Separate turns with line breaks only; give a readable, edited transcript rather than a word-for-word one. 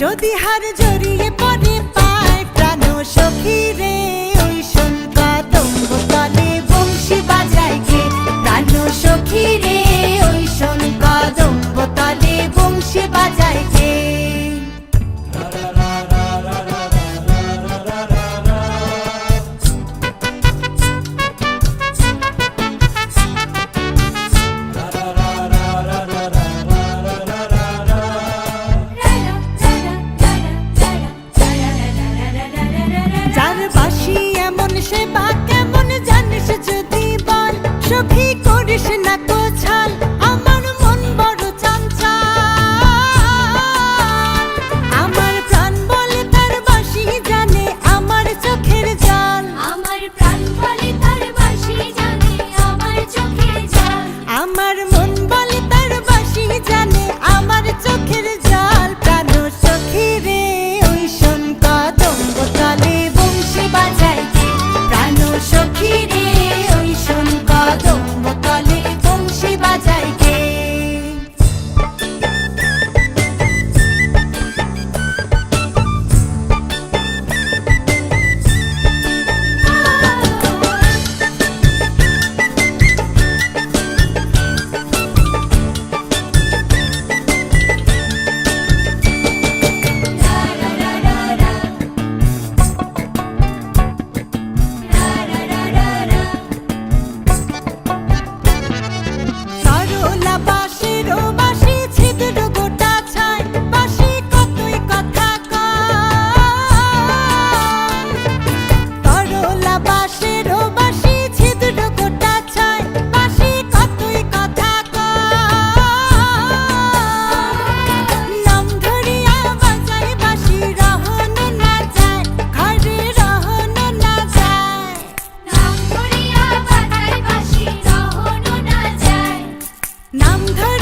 যদি হার জড়িয়ে পড়ে পায় প্রাণ সখী রে ওই শোন কদম্ব তলে বংশী বাজায় কে প্রাণ সখী রে ওই শোন কদম্ব তলে বংশী বাজায় কে সখী করিস না কোছাল আমার মন বড় চঞ্চল আমার প্রাণ বলে তার বাঁশি জানে আমার চোখের জল
আমার প্রাণ বলে তার বাঁশি জানে আমার চোখের জল
আমার মন বলে তার বাঁশি জানে আমার চোখের জল প্রাণ সখী রে ওই শোন কদম্ব তলে বংশী বাজায় কে প্রাণ সখী রে ওই শোন কদম্ব তলে বংশী বাজায় কে নাম ধরে